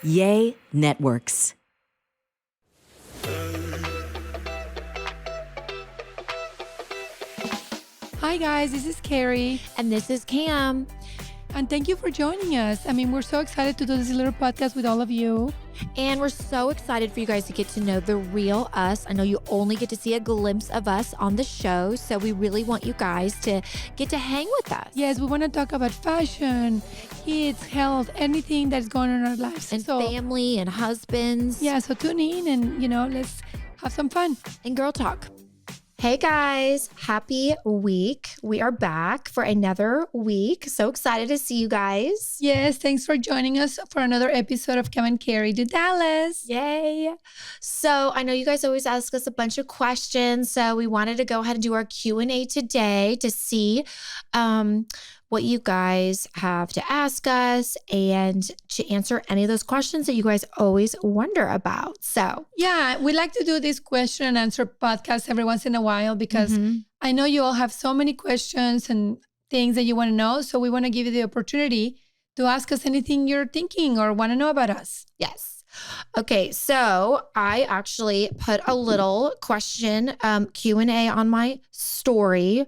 Yay Networks. Hi guys, this is Kary. And this is Kam. And thank you for joining us. We're so excited to do this little podcast with all of you. And we're so excited for you guys to get to know the real us. I know you only get to see a glimpse of us on the show, so we really want you guys to get to hang with us. Yes, we want to talk about fashion, kids, health, anything that's going on in our lives. And family and husbands. Yeah, so tune in and, let's have some fun. And girl talk. Hey guys, happy week. We are back for another week. So excited to see you guys. Yes, thanks for joining us for another episode of Kam and Kary to Dallas. Yay. So I know you guys always ask us a bunch of questions. So we wanted to go ahead and do our Q&A today to see what you guys have to ask us and to answer any of those questions that you guys always wonder about. So yeah, we like to do this question and answer podcast every once in a while because I know you all have so many questions and things that you want to know. So we want to give you the opportunity to ask us anything you're thinking or want to know about us. Yes. Okay, so I actually put a little question Q&A on my story,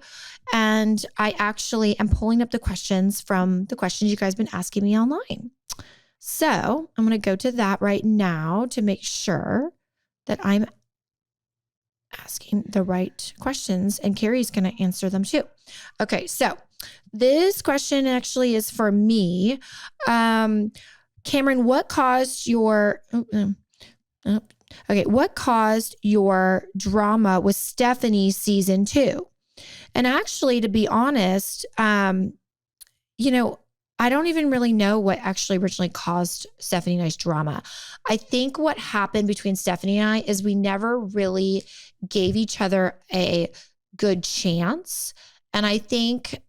and I actually am pulling up the questions from the questions you guys have been asking me online. So I'm going to go to that right now to make sure that I'm asking the right questions, and Kary's going to answer them too. Okay, so this question actually is for me. Cameron, what caused your drama with Stephanie season 2? And actually, to be honest, I don't even really know what actually originally caused Stephanie and I's drama. I think what happened between Stephanie and I is we never really gave each other a good chance. And I think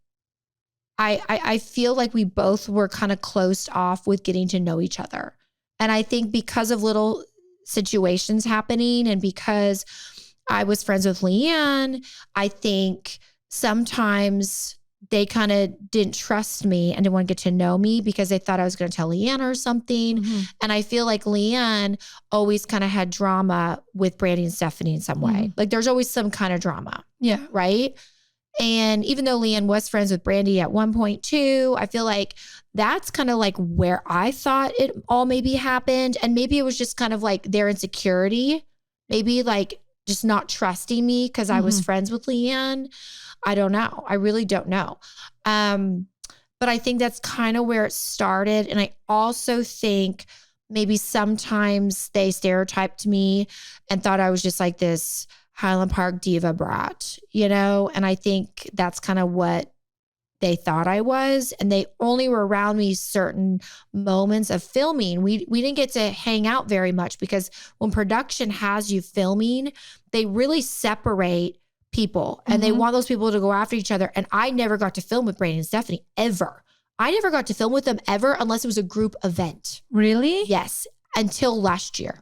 I feel like we both were kind of closed off with getting to know each other. And I think because of little situations happening and because I was friends with Leanne, I think sometimes they kind of didn't trust me and didn't want to get to know me because they thought I was going to tell Leanne or something. Mm-hmm. And I feel like Leanne always kind of had drama with Brandy and Stephanie in some way. Mm-hmm. Like there's always some kind of drama. Yeah. Right? And even though Leanne was friends with Brandy at one point too, I feel like that's kind of like where I thought it all maybe happened. And maybe it was just kind of like their insecurity, maybe like just not trusting me because I was friends with Leanne. I don't know. I really don't know. But I think that's kind of where it started. And I also think maybe sometimes they stereotyped me and thought I was just like this Highland Park diva brat, and I think that's kind of what they thought I was. And they only were around me certain moments of filming. We didn't get to hang out very much because when production has you filming, they really separate people and they want those people to go after each other. And I never got to film with Brandon and Stephanie ever. I never got to film with them ever unless it was a group event. Really? Yes. Until last year.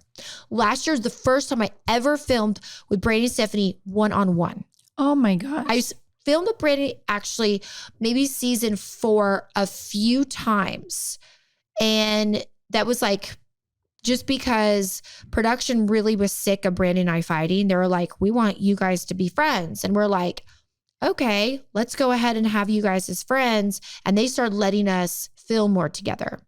Last year is the first time I ever filmed with Brandy and Stephanie one-on-one. Oh my gosh. I filmed with Brandy actually maybe season 4 a few times. And that was like just because production really was sick of Brandy and I fighting. They were like, we want you guys to be friends. And we're like, okay, let's go ahead and have you guys as friends. And they started letting us film more together.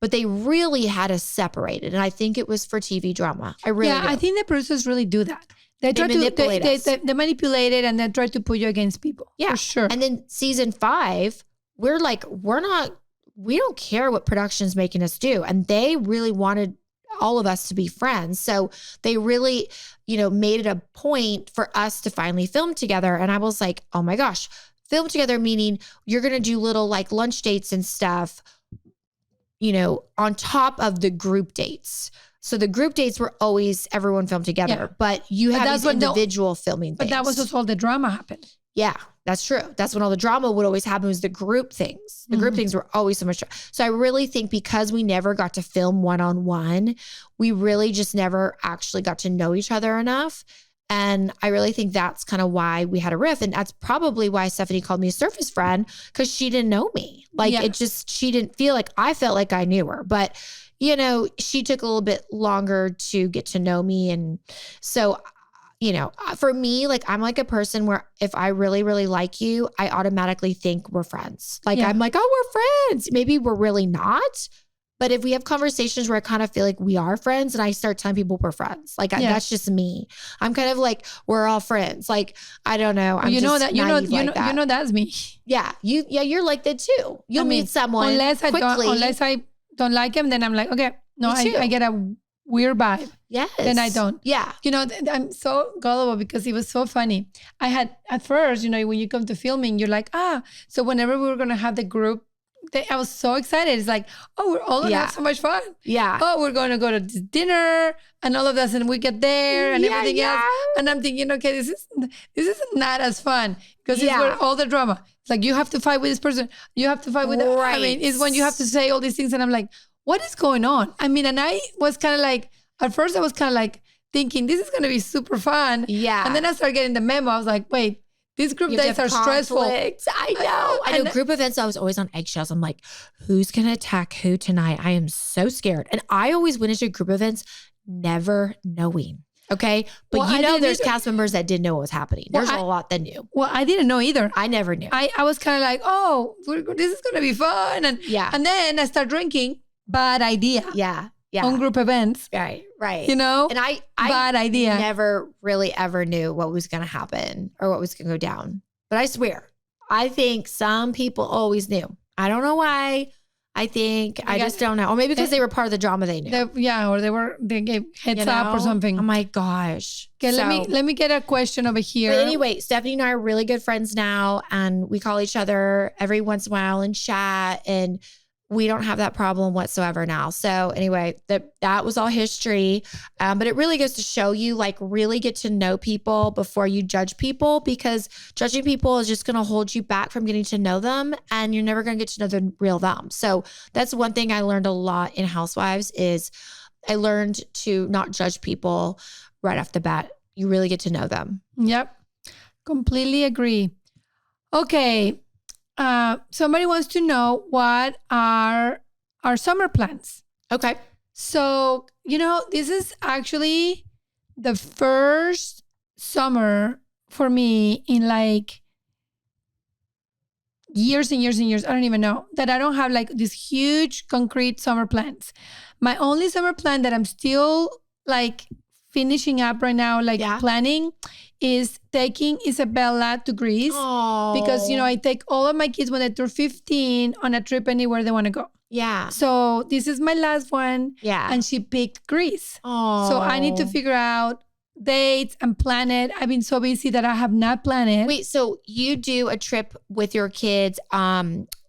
But they really had us separated. And I think it was for TV drama. I do. I think the producers really do that. They manipulate us. They manipulate it and they try to put you against people. Yeah. For sure. And then season 5, we don't care what production's making us do. And they really wanted all of us to be friends. So they really, made it a point for us to finally film together. And I was like, oh my gosh, film together, meaning you're going to do little like lunch dates and stuff, on top of the group dates. So the group dates were always everyone filmed together, but you have these individual filming things. But that was just all the drama happened. Yeah, that's true. That's when all the drama would always happen, was the group things. The group things were always so much. So I really think because we never got to film one-on-one, we really just never actually got to know each other enough. And I really think that's kind of why we had a riff. And that's probably why Stephanie called me a surface friend, because she didn't know me. She didn't feel like I felt like I knew her. But, you know, she took a little bit longer to get to know me. And so, you know, for me, like, I'm like a person where if I really, really like you, I automatically think we're friends. Like, I'm like, oh, we're friends. Maybe we're really not. But if we have conversations where I kind of feel like we are friends and I start telling people we're friends, like that's just me. I'm kind of like, we're all friends. Like, I don't know. I'm you know just that, you know, that's me. Yeah. You're like that too. You'll meet someone unless quickly. I don't like him, then I'm like, okay, no, I get a weird vibe. Yes. Then I don't. Yeah. You know, I'm so gullible because it was so funny. I had at first, you know, when you come to filming, you're like, so whenever we were going to have the group, I was so excited. It's like, oh, we're all going to have so much fun. Yeah. Oh, we're going to go to this dinner and all of that. And we get there and everything else. And I'm thinking, okay, this is not as fun because it's where all the drama. It's like, you have to fight with this person. You have to fight with that. I mean, it's when you have to say all these things. And I'm like, what is going on? I mean, and I was kind of like, at first I was kind of like thinking, this is going to be super fun. Yeah. And then I started getting the memo. I was like, wait, these group dates are stressful. I know group events, I was always on eggshells. I'm like, who's going to attack who tonight? I am so scared. And I always went into group events never knowing. Okay. But there's cast members that didn't know what was happening. There's a lot that knew. Well, I didn't know either. I never knew. I was kind of like, oh, this is going to be fun. And then I start drinking. Bad idea. Yeah. On group events. Right. You know? And I bad idea. Never really ever knew what was going to happen or what was going to go down. But I swear, I think some people always knew. I don't know why. I just don't know. Or maybe because they were part of the drama they knew. Or they gave heads up or something. Oh my gosh. Okay, let me get a question over here. But anyway, Stephanie and I are really good friends now. And we call each other every once in a while and chat. And we don't have that problem whatsoever now. So anyway, that was all history. But it really goes to show you, like, really get to know people before you judge people, because judging people is just going to hold you back from getting to know them, and you're never going to get to know the real them. So that's one thing I learned a lot in Housewives is I learned to not judge people right off the bat. You really get to know them. Yep. Completely agree. Okay. Somebody wants to know what are our summer plans. Okay. So, this is actually the first summer for me in like years and years and years. I don't even know that I don't have like these huge concrete summer plans. My only summer plan that I'm still like finishing up right now, planning, is taking Isabella to Greece. Aww. Because, I take all of my kids when they turn 15 on a trip anywhere they want to go. Yeah. So this is my last one. Yeah. And she picked Greece. Aww. So I need to figure out dates and plan it. I've been so busy that I have not planned it. Wait, so you do a trip with your kids,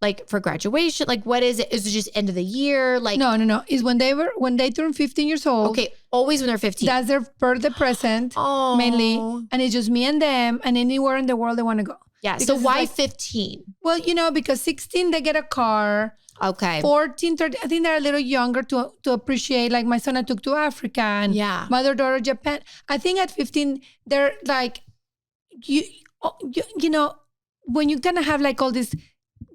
like for graduation? Like, what is it? Is it just end of the year? Like, no. It's when they turn 15 years old. Okay, always when they're 15. That's their birthday present, mainly. And it's just me and them, and anywhere in the world they want to go. Yeah. So why 15? Well, because 16 they get a car. Okay. 14, 13, I think they're a little younger to appreciate. Like my son I took to Africa, and my other daughter Japan. I think at 15 they're like, you when you kind of have like all these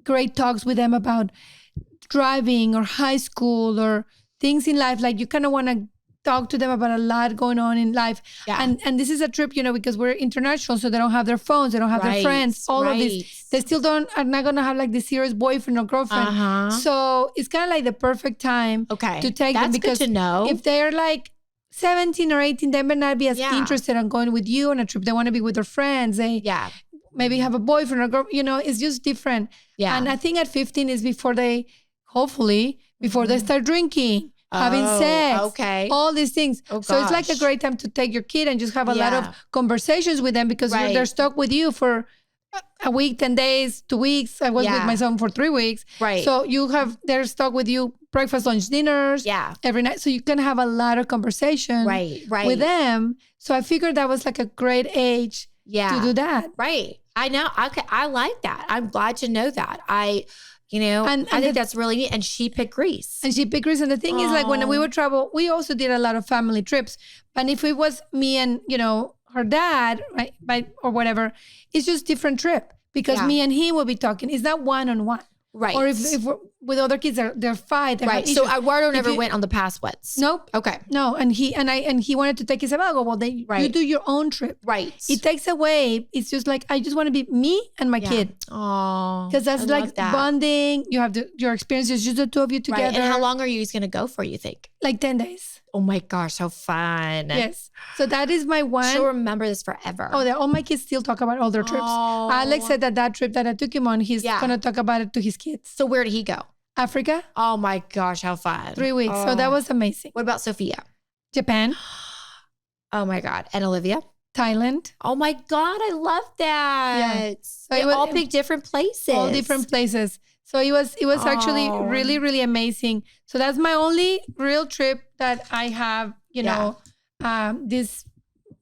great talks with them about driving or high school or things in life, like you kind of want to talk to them about a lot going on in life. Yeah. And this is a trip, because we're international, so they don't have their phones, they don't have their friends, all of this. They still are not going to have like this serious boyfriend or girlfriend. So it's kind of like the perfect time to take them, because good to know. If they're like 17 or 18, they may not be as interested in going with you on a trip. They want to be with their friends. They maybe have a boyfriend or girl, it's just different. Yeah. And I think at 15 is before they start drinking, having sex, all these things. So it's like a great time to take your kid and just have a lot of conversations with them, because they're stuck with you for a week, 10 days, 2 weeks. I was with my son for 3 weeks. Right. So they're stuck with you, breakfast, lunch, dinners, every night. So you can have a lot of conversation with them. So I figured that was like a great age to do that. Right. I know. Okay. I like that. I'm glad to know that. I think that's really neat. And she picked Greece. And the thing is, like, when we would travel, we also did a lot of family trips. But if it was me and, her dad, right, or whatever, it's just different trip, because me and him will be talking. It's not one-on-one. Right. Or if with other kids, they're fight. They Right. have So issues. Eduardo never went on the past ones. Nope. Okay. No, and he wanted to take his sabbatical. Well, you Right. do your own trip. Right. It takes away. It's just like I just want to be me and my kid. Oh, Because that's like that. bonding. You have your experiences, just the two of you together. Right. And how long are you guys going to go for, you think? Like 10 days. Oh my gosh, how fun. Yes. So that is my one. She'll remember this forever. Oh, all my kids still talk about all their trips. Oh. Alex said that trip that I took him on, he's going to talk about it to his kids. So where did he go? Africa. Oh my gosh, how fun. 3 weeks. Oh. So that was amazing. What about Sophia? Japan. Oh my God. And Olivia? Thailand. Oh my God, I love that. Yeah. So they all pick different places. All different places. So it was actually really, really amazing. So that's my only real trip that I have, this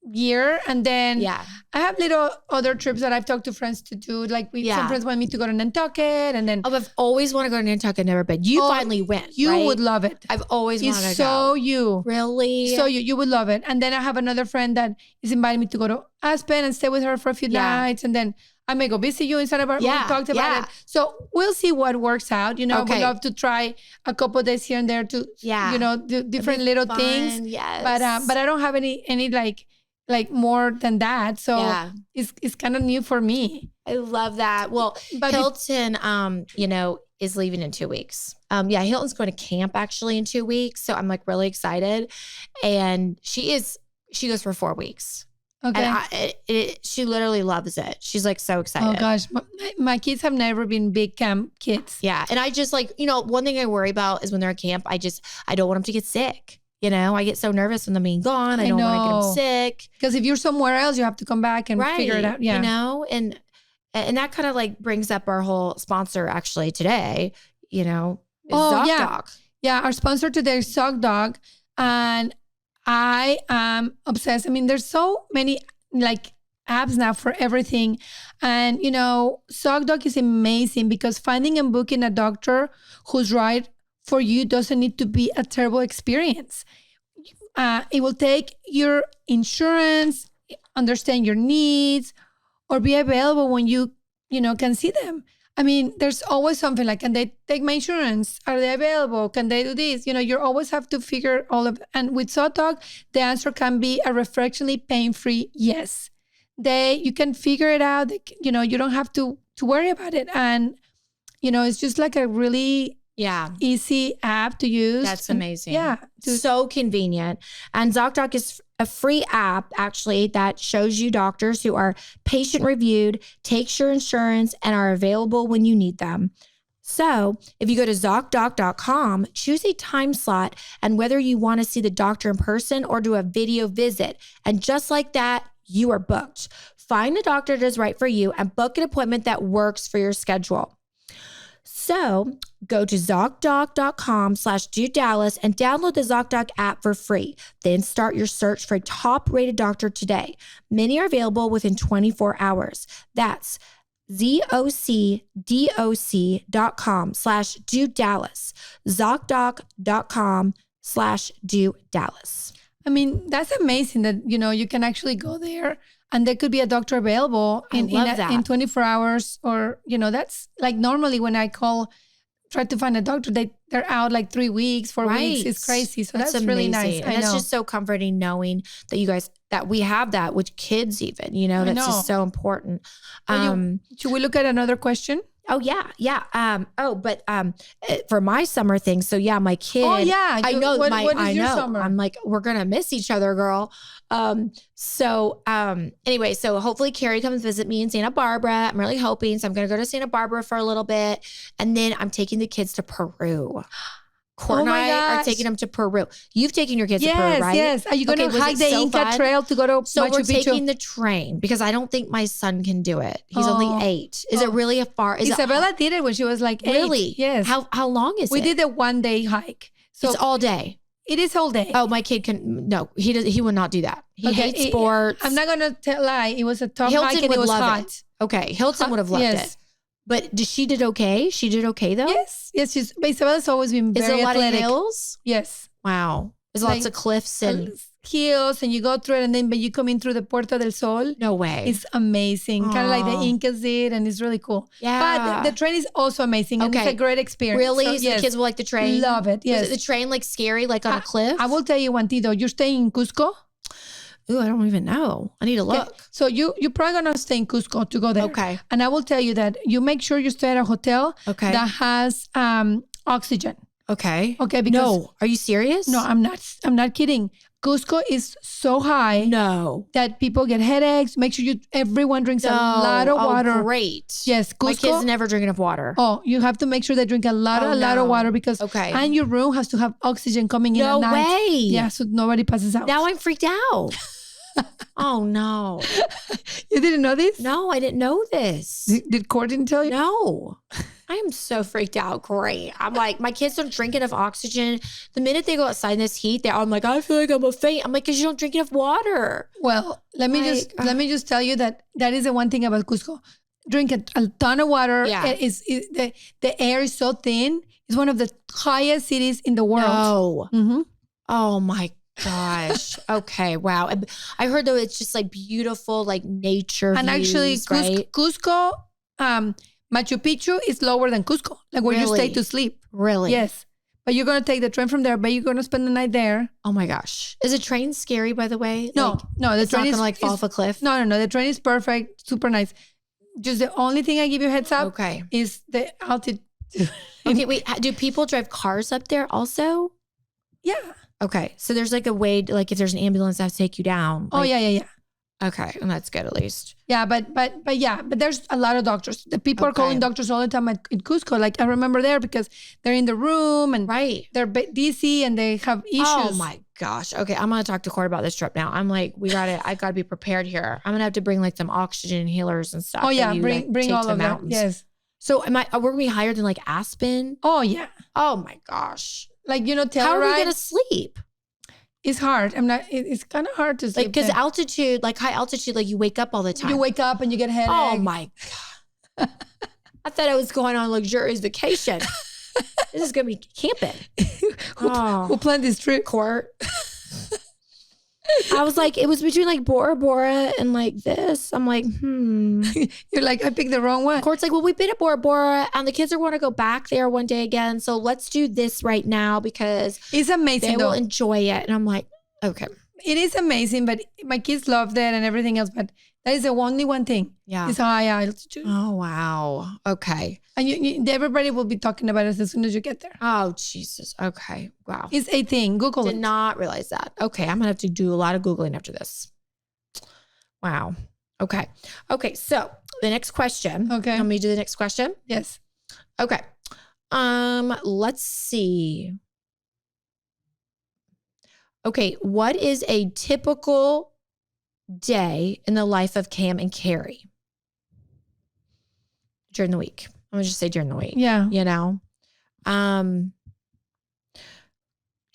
year. And then I have little other trips that I've talked to friends to do. Like some friends want me to go to Nantucket, and then I've always wanted to go to Nantucket, never been. You finally went. You right? would love it. I've always wanted to go. So you really, so you would love it. And then I have another friend that is inviting me to go to Aspen and stay with her for a few nights, and then I may go visit you in Santa Barbara. We talked about it. So we'll see what works out. We'd love to try a couple of days here and there to, do different little things. Yes. But I don't have any like more than that. So it's kind of new for me. I love that. Well, But Hilton, is leaving in 2 weeks. Hilton's going to camp actually in 2 weeks. So I'm like really excited. And she goes for 4 weeks. Okay. And she literally loves it. She's like so excited. Oh gosh, my kids have never been big camp kids. Yeah. And I just one thing I worry about is when they're at camp, I don't want them to get sick. I get so nervous when they're being gone. I don't want to get them sick. Because if you're somewhere else, you have to come back and figure it out. Yeah. And that kind of like brings up our whole sponsor actually today, ZocDoc. Yeah. Our sponsor today is ZocDoc. And I am obsessed. I mean, there's so many like apps now for everything. And, ZocDoc is amazing because finding and booking a doctor who's right for you doesn't need to be a terrible experience. It will take your insurance, understand your needs, or be available when you can see them. I mean, there's always something like, can they take my insurance? Are they available? Can they do this? You always have to figure all of, and with ZocDoc, the answer can be a refreshingly pain-free yes. You can figure it out. You don't have to worry about it. And, it's just like a really easy app to use. That's amazing. Yeah. So convenient. And ZocDoc is a free app actually that shows you doctors who are patient reviewed, takes your insurance, and are available when you need them. So if you go to ZocDoc.com, choose a time slot and whether you want to see the doctor in person or do a video visit. And just like that, you are booked. Find a doctor that is right for you and book an appointment that works for your schedule. So go to ZocDoc.com/DudeDallas and download the ZocDoc app for free. Then start your search for a top-rated doctor today. Many are available within 24 hours. That's ZocDoc.com/DudeDallas. ZocDoc.com/DudeDallas. I mean, that's amazing that, you can actually go there and there could be a doctor available in 24 hours or, that's like normally when I try to find a doctor, they're out like 3 weeks, 4 weeks. It's crazy. So that's really nice. And it's just so comforting knowing that you guys, that we have that with kids even, that's just so important. Should we look at another question? Oh yeah. Yeah. For my summer thing. So yeah, my kid. Oh yeah. I know. What is your summer? I'm like, we're going to miss each other, girl. Anyway, so hopefully Kary comes visit me in Santa Barbara. I'm really hoping. So I'm going to go to Santa Barbara for a little bit. And then I'm taking the kids to Peru. Court and I are taking them to Peru. You've taken your kids to Peru, right? Yes. Are you going to hike the Inca Trail to go to So Machu we're Picchu? taking the train because I don't think my son can do it. He's only 8. Is it really a far? Isabella did it when she was like 8. Really? Yes. How long is it? We did a 1-day hike. So it's all day. It is all day. Oh, my kid can. No, he does. He would not do that. He hates sports. I'm not going to lie. It was a tough hike and it was hot. It. Okay. Hilton would have loved it. But she did okay? She did okay though? Yes. Isabella's always been very athletic. Is it a lot of hills? Yes. Wow. There's lots of cliffs and hills and you go through it and then but you come in through the Puerta del Sol. No way. It's amazing. Kind of like the Incas did, and it's really cool. Yeah. But the train is also amazing. And it's a great experience. Really? So, So the kids will like the train? Love it. Yes. Is it the train like scary, like on a cliff? I will tell you one thing though. You're staying in Cusco. Ooh, I don't even know. I need to look. Okay. So you're probably gonna stay in Cusco to go there. Okay. And I will tell you that you make sure you stay at a hotel that has oxygen. Okay. Okay. Because no, are you serious? No, I'm not. I'm not kidding. Cusco is so high that people get headaches. Make sure everyone drinks a lot of water. Oh, great. Yes, Cusco. My kids never drink enough water. Oh, you have to make sure they drink a lot of water because and your room has to have oxygen coming in at night. No way. Yeah, so nobody passes out. Now I'm freaked out. Oh no. You didn't know this? No, I didn't know this. Did Courtney tell you? No. I am so freaked out. Great. I'm like, my kids don't drink enough oxygen. The minute they go outside in this heat, I'm like, I feel like I'm a faint. I'm like, because you don't drink enough water. Well, let me just tell you that is the one thing about Cusco. Drink a ton of water. Yeah. The air is so thin. It's one of the highest cities in the world. No. Mm-hmm. Oh my gosh. Okay. Wow. I heard though it's just like beautiful, like nature and views, actually, right? Cusco, Machu Picchu is lower than Cusco, like where you stay to sleep. Really? Yes. But you're going to take the train from there, but you're going to spend the night there. Oh my gosh. Is a train scary, by the way? No, no. The train is not going to fall off a cliff? No. The train is perfect, super nice. Just the only thing I give you a heads up is the altitude. Okay, wait. Do people drive cars up there also? Yeah. Okay. So there's like a way, like if there's an ambulance that has to take you down. Oh, yeah. Okay. And that's good at least. Yeah, but there's a lot of doctors. The people are calling doctors all the time in Cusco. Like I remember there because they're in the room and they're dizzy and they have issues. Oh my gosh. Okay. I'm going to talk to Court about this trip now. I'm like, I got to be prepared here. I'm going to have to bring like some oxygen inhalers and stuff. Oh yeah. Bring all of that. Yes. So we're we higher than like Aspen? Oh yeah. Oh my gosh. Like, Telluride. How are we going to sleep? It's hard. It's kind of hard to sleep. Like, because altitude, like high altitude, like you wake up all the time. You wake up and you get a headache. Oh my God. I thought I was going on a luxurious vacation. This is going to be camping. Who planned this trip? Court. I was like, it was between like Bora Bora and like this. I'm like, You're like, I picked the wrong one. Court's like, well, we've been at Bora Bora and the kids are going to go back there one day again. So let's do this right now because it's amazing. They will enjoy it. And I'm like, okay. It is amazing, but my kids loved it and everything else. But that is the only one thing. Yeah. It's high altitude. Oh, wow. Okay. And everybody will be talking about it as soon as you get there. Oh, Jesus. Okay. Wow. It's a thing. Google it. Did not realize that. Okay. I'm going to have to do a lot of Googling after this. Wow. Okay. Okay. So the next question. Okay. Want me to do the next question? Yes. Okay. Let's see. Okay. What is a typical day in the life of Kam and Kary during the week? I'm gonna just say during the week. Yeah. Do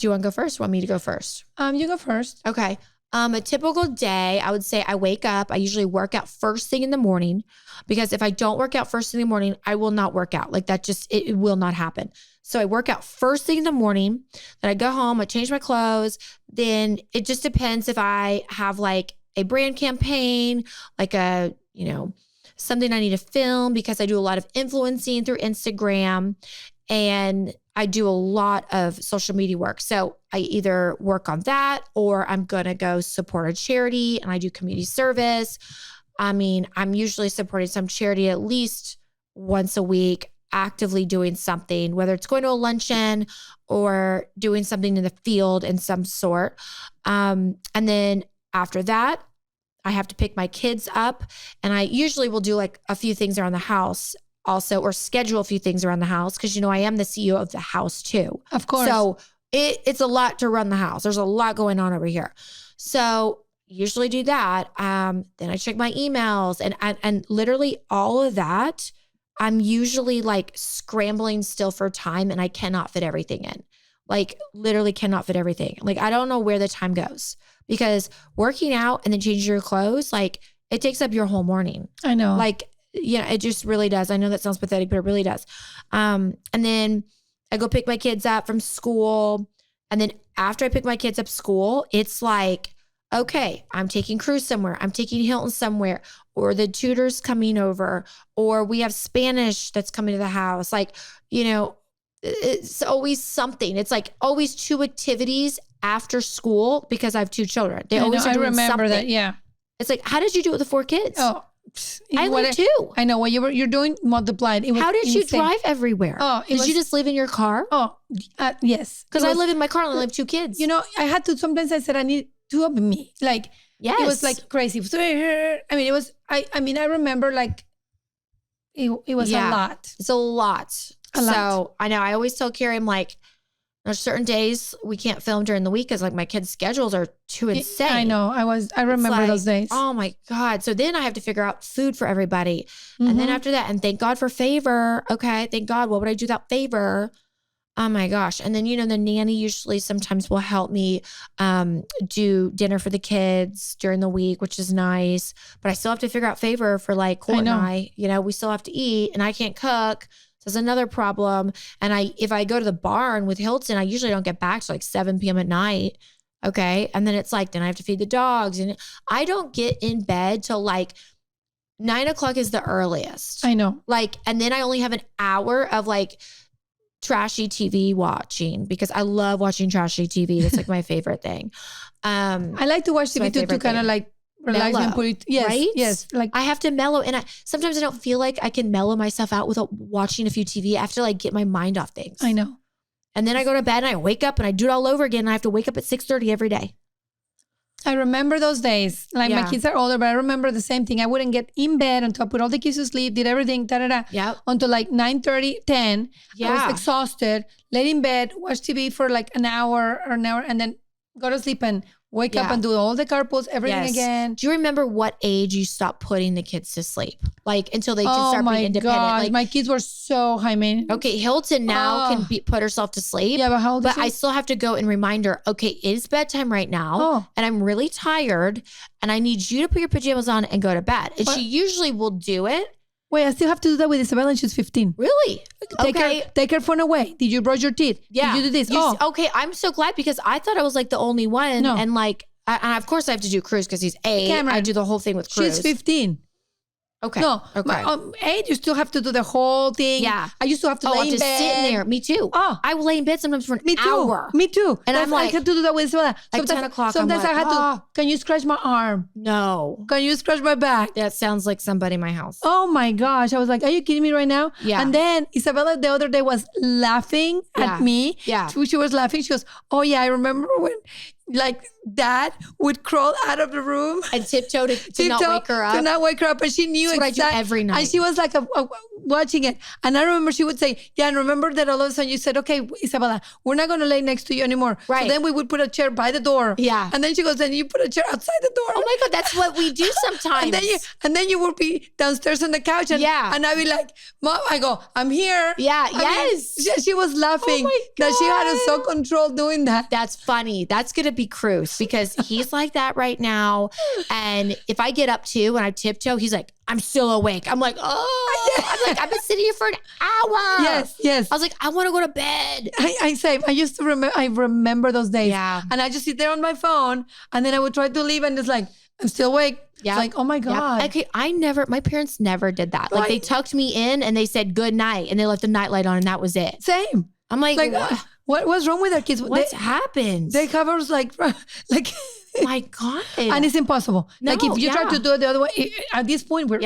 you want to go first? Want me to go first? You go first. Okay. A typical day, I would say I wake up. I usually work out first thing in the morning because if I don't work out first thing in the morning, I will not work out. Like that just, it will not happen. So I work out first thing in the morning. Then I go home, I change my clothes. Then it just depends if I have like a brand campaign, like a, something I need to film because I do a lot of influencing through Instagram and I do a lot of social media work. So I either work on that or I'm going to go support a charity and I do community service. I mean, I'm usually supporting some charity at least once a week, actively doing something, whether it's going to a luncheon or doing something in the field in some sort. And then after that, I have to pick my kids up and I usually will do like a few things around the house also, or schedule a few things around the house. Cause I am the CEO of the house too. Of course. So it's a lot to run the house. There's a lot going on over here. So usually do that. Then I check my emails and literally all of that. I'm usually like scrambling still for time and I cannot fit everything in. Like literally cannot fit everything. Like I don't know where the time goes because working out and then changing your clothes, like it takes up your whole morning. I know. Like, it just really does. I know that sounds pathetic, but it really does. And then I go pick my kids up from school. And then after I pick my kids up school, it's like, okay, I'm taking Cruz somewhere. I'm taking Hilton somewhere, or the tutor's coming over, or we have Spanish that's coming to the house. Like, you know, it's always something. It's like always 2 activities after school because I have 2 children. They always are doing remember something. that. Yeah. It's like, how did you do it with the 4 kids? Oh, I live 2. I know what you're doing multiplied. It was How did you insane. drive everywhere? Oh, did you just live in your car? Oh, yes. Because I live in my car and I have 2 kids. You know, I had to, sometimes I said I need 2 of me. Like, yes. It was like crazy. So, I mean, it was, I remember like, it was a lot. It's a lot. So I know I always tell Kary, I'm like, there's certain days we can't film during the week because like my kids' schedules are too insane. I know. I remember those days. Oh my God. So then I have to figure out food for everybody. And then after that, and thank God for Favor. Okay. Thank God. What would I do without Favor? Oh my gosh. And then, you know, the nanny usually sometimes will help me do dinner for the kids during the week, which is nice. But I still have to figure out Favor for like Court and I. You know, we still have to eat and I can't cook. So that's another problem. And if I go to the barn with Hilton, I usually don't get back till like 7 p.m. at night. Okay. And then it's like, then I have to feed the dogs. And I don't get in bed till like 9 o'clock is the earliest. I know. Like, and then I only have an hour of like trashy TV watching because I love watching trashy TV. That's like my favorite thing. I like to watch TV to kind of like relax mellow, and put it. Yes, right? yes. Like I have to mellow, and sometimes I don't feel like I can mellow myself out without watching a few TV. I have to like get my mind off things. I know. And then I go to bed and I wake up and I do it all over again. And I have to wake up at 6:30 every day. I remember those days. Like my kids are older, but I remember the same thing. I wouldn't get in bed until I put all the kids to sleep, did everything, until like 9:30, 10. Yeah. I was exhausted, lay in bed, watch TV for like an hour, and then go to sleep and wake up and do all the carpools, everything again. Do you remember what age you stopped putting the kids to sleep? Like until they can start being independent? God. Like My kids were so high maintenance. Okay, Hilton now can put herself to sleep. Yeah, but how old is But she? I still have to go and remind her, okay, it's bedtime right now. And I'm really tired. And I need you to put your pajamas on and go to bed. And she usually will do it. Wait, I still have to do that with Isabella and she's 15. Really? Take her phone away. Did you brush your teeth? Yeah. Did you do this? Okay, I'm so glad because I thought I was like the only one. No. And like, and of course I have to do Cruz because he's 8. Cameron, I do the whole thing with Cruz. She's 15. Okay. No. Okay. 8, you still have to do the whole thing. Yeah. I used to have to lay I'm in just bed. sitting there. Me too. Oh. I will lay in bed sometimes for an Me too. hour. Me too. And I'm like, I had to do that with Isabella. like 10 o'clock, Sometimes I'm like, I had to, can you scratch my arm? No. Can you scratch my back? That sounds like somebody in my house. Oh my gosh. I was like, are you kidding me right now? Yeah. And then Isabella the other day was laughing at me. Yeah. She was laughing. She goes, oh yeah, I remember when like Dad would crawl out of the room And tiptoe to not wake her up. To not wake her up. And she knew That's what I do every night. And she was like watching it. And I remember she would say, yeah, and remember that all of a sudden you said, okay, Isabella, we're not going to lay next to you anymore. Right. So then we would put a chair by the door. Yeah. And then she goes, then you put a chair outside the door. Oh my God, that's what we do sometimes. And then you would be downstairs on the couch. And, and I'd be like, Mom, I go, I'm here. Yeah, I mean, she was laughing that she had us so controlled doing that. That's funny. That's going to be Cruz because he's like that right now. And if I get up too and I tiptoe, he's like, I'm still awake. I'm like, I'm like, I've been sitting here for an hour. Yes. I was like, I want to go to bed. I used to remember, I remember those days. Yeah. And I just sit there on my phone and then I would try to leave and it's like, I'm still awake. Yeah. It's like, oh my God. Okay. My parents never did that. Like they tucked me in and they said good night and they left the nightlight on and that was it. Same. I'm like what's wrong with our kids? What's happened? They covers like my God. And it's impossible. No, like if you try to do it the other way, at this point we're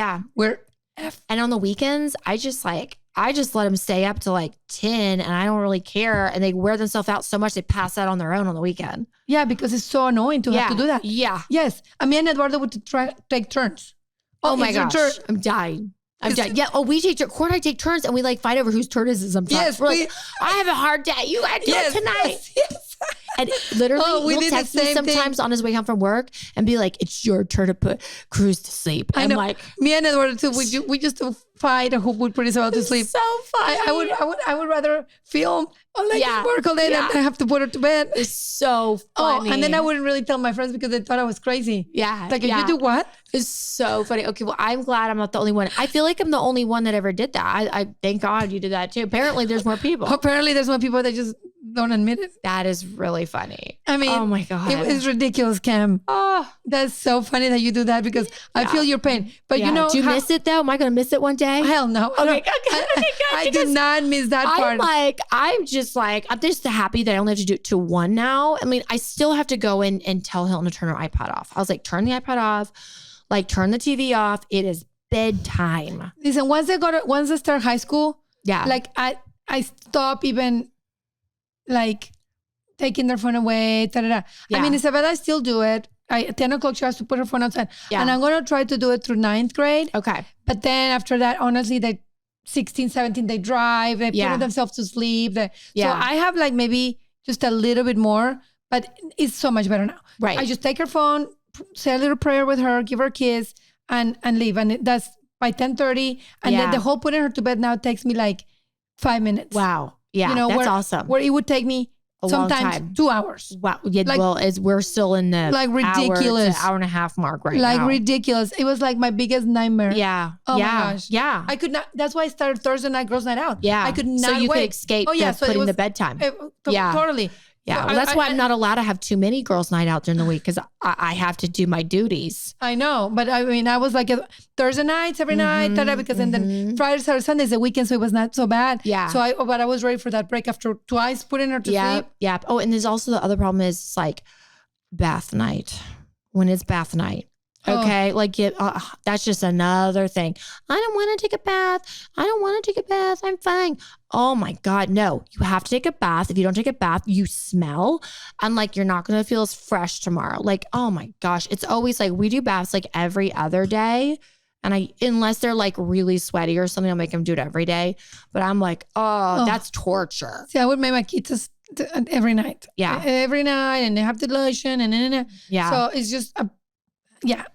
F. And on the weekends, I just let them stay up to like 10 and I don't really care. And they wear themselves out so much they pass out on their own on the weekend. Yeah, because it's so annoying to have to do that. Yeah. Yes. I mean, Eduardo would take turns. Oh my gosh. I'm dying. Yeah. Oh, we take Court. I take turns, and we like fight over whose turn is it sometimes. Yes, we're like, I have a hard day. You got to do it tonight. Yes. And literally, he'll text me sometimes on his way home from work and be like, "It's your turn to put Cruz to sleep." I'm like, me and Eduardo too. We just fight who would put Isabel to sleep. So funny. I would rather film work all day than I have to put her to bed. It's so funny. And then I wouldn't really tell my friends because they thought I was crazy. Yeah. Like, you do what? It's so funny. Okay, well, I'm glad I'm not the only one. I feel like I'm the only one that ever did that. I thank God you did that too. Apparently, there's more people. Apparently, there's more people that just don't admit it. That is really funny. I mean, oh my God. It is ridiculous, Cam. Oh, that's so funny that you do that because I feel your pain. But you know, do you miss it though? Am I going to miss it one day? Hell no. Okay, No. okay, I do not miss that part. I'm just happy that I only have to do it to one now. I mean, I still have to go in and tell Hilton to turn her iPad off. I was like, turn the iPad off, like turn the TV off. It is bedtime. Listen, once they start high school, like I stop even like taking their phone away. I mean, Isabella still do it. At 10 o'clock, she has to put her phone outside. And I'm going to try to do it through 9th grade. Okay. But then after that, honestly, they 16, 17, they drive. They put themselves to sleep. So I have like maybe just a little bit more, but it's so much better now. Right. I just take her phone, say a little prayer with her, give her a kiss, and leave. And that's by 10:30. And then the whole putting her to bed now takes me like 5 minutes. Wow. Yeah, that's awesome. Where it would take me sometimes 2 hours. Wow. Yeah, like, we're still in the like ridiculous hour and a half mark now. Like ridiculous. It was like my biggest nightmare. Yeah. Oh my gosh. Yeah. I could not. That's why I started Thursday night girls' night out. Yeah. I could not. So you wait. could escape So putting the bedtime. Totally. Yeah, So well, that's why I'm not allowed to have too many girls' night out during the week because I have to do my duties. I know, but I mean, I was like Thursday nights every night, because and then Friday, Saturday, Sundays, the weekend, so it was not so bad. Yeah. So I was ready for that break after twice putting her to sleep. Yeah. Oh, and there's also the other problem is like bath night. When it's bath night. Okay, that's just another thing. I don't want to take a bath. I'm fine. Oh my God, no. You have to take a bath. If you don't take a bath, you smell. And like, you're not going to feel as fresh tomorrow. Like, oh my gosh. It's always like, we do baths like every other day. And unless they're like really sweaty or something, I'll make them do it every day. But I'm like, oh, that's torture. See, I would make my kids every night. Yeah. Every night, and they have the lotion and. Yeah. So it's just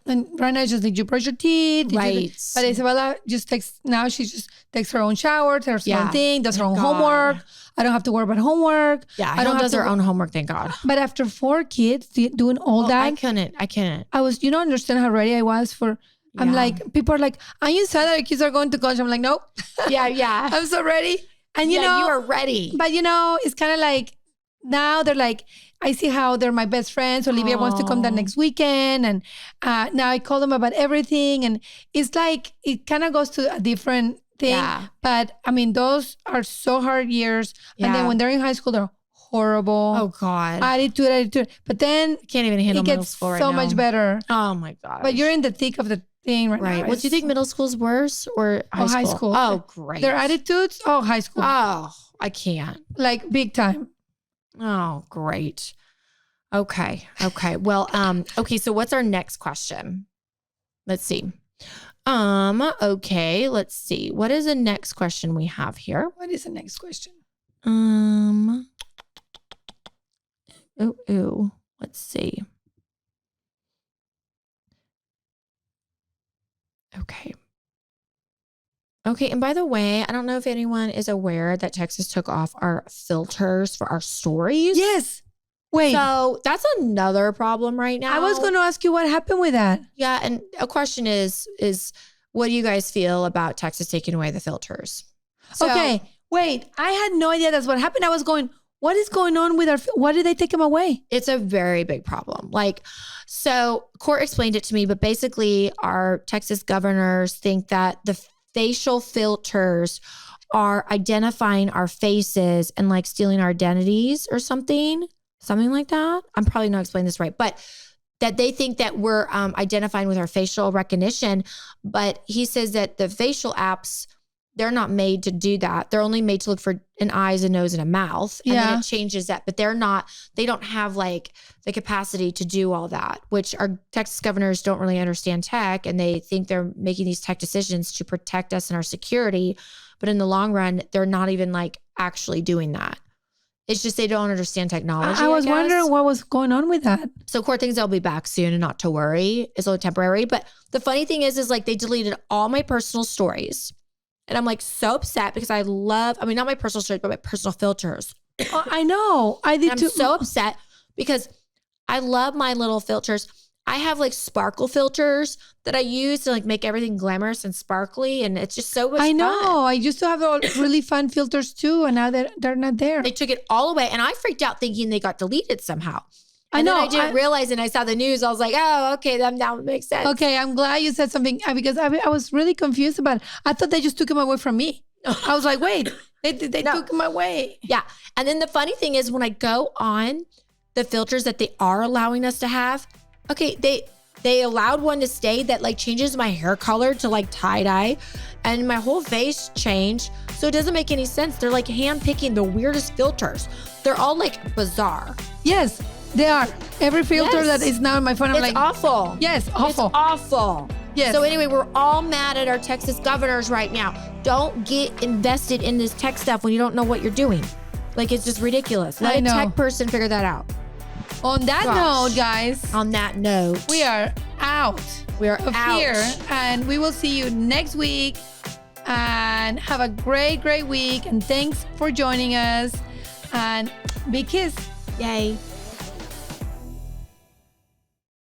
and right now, just like you brush your teeth. Right. But Isabella just takes her own shower, takes her own thing, does her own homework. I don't have to worry about homework. Yeah, I don't does her own homework, thank God. But after 4 kids doing all that. I couldn't. I was, you don't understand how ready I was for, I'm like, people are like, are you sad that your kids are going to college? I'm like, nope. Yeah. I'm so ready. And you you are ready. But it's kind of like, now they're like, I see how they're my best friends. Olivia wants to come that next weekend. And now I call them about everything. And it's like, it kind of goes to a different thing. Yeah. But I mean, those are so hard years. Yeah. And then when they're in high school, they're horrible. Oh God. Attitude. But then can't even handle middle school right now. It gets so much better. Oh my God. But you're in the thick of the thing right now. Well, do you think middle school's worse or high school? Oh, great. Their attitudes? Oh, high school. Oh, I can't. Like big time. Oh, great. Okay. Well, okay. So what's our next question? Let's see. Okay. Let's see. What is the next question we have here? What is the next question? Let's see. Okay. And by the way, I don't know if anyone is aware that Texas took off our filters for our stories. Yes. Wait. So that's another problem right now. I was going to ask you what happened with that. Yeah. And a question is what do you guys feel about Texas taking away the filters? Okay. Wait. I had no idea that's what happened. I was going, what is going on with why did they take them away? It's a very big problem. So court explained it to me, but basically our Texas governors think that the facial filters are identifying our faces and like stealing our identities or something like that. I'm probably not explaining this right, but that they think that we're identifying with our facial recognition. But he says that the facial apps, they're not made to do that. They're only made to look for an eyes, a nose, and a mouth. And then it changes that, but they don't have like the capacity to do all that, which our Texas governors don't really understand tech. And they think they're making these tech decisions to protect us and our security. But in the long run, they're not even like actually doing that. It's just they don't understand technology. I was wondering what was going on with that. So court thinks they'll be back soon and not to worry. It's only temporary. But the funny thing is like they deleted all my personal stories. And I'm like so upset because not my personal stories, but my personal filters. I know. I did too. I'm so upset because I love my little filters. I have like sparkle filters that I use to like make everything glamorous and sparkly. And it's just so much I know. fun. I used to have all really fun filters too. And now they're not there. They took it all away. And I freaked out thinking they got deleted somehow. I And know. then I didn't realize, and I saw the news. I was like, oh, okay, that now makes sense. Okay, I'm glad you said something because I was really confused about it. I thought they just took them away from me. I was like, wait, they took them away. Yeah. And then the funny thing is when I go on the filters that they are allowing us to have, okay, they allowed one to stay that like changes my hair color to like tie-dye, and my whole face changed. So it doesn't make any sense. They're like hand-picking the weirdest filters. They're all like bizarre. Yes, they are. Every filter Yes. that is now on my phone, I'm It's like, awful. yes, awful. It's awful. Yes. So anyway, we're all mad at our Texas governors right now. Don't get invested in this tech stuff when you don't know what you're doing. Like, it's just ridiculous. Let I a know. tech person figure that out. On that Gosh. note, guys, On that note, we are out we're of out. here, and we will see you next week. And have a great, great week. And thanks for joining us. And big kiss. Yay.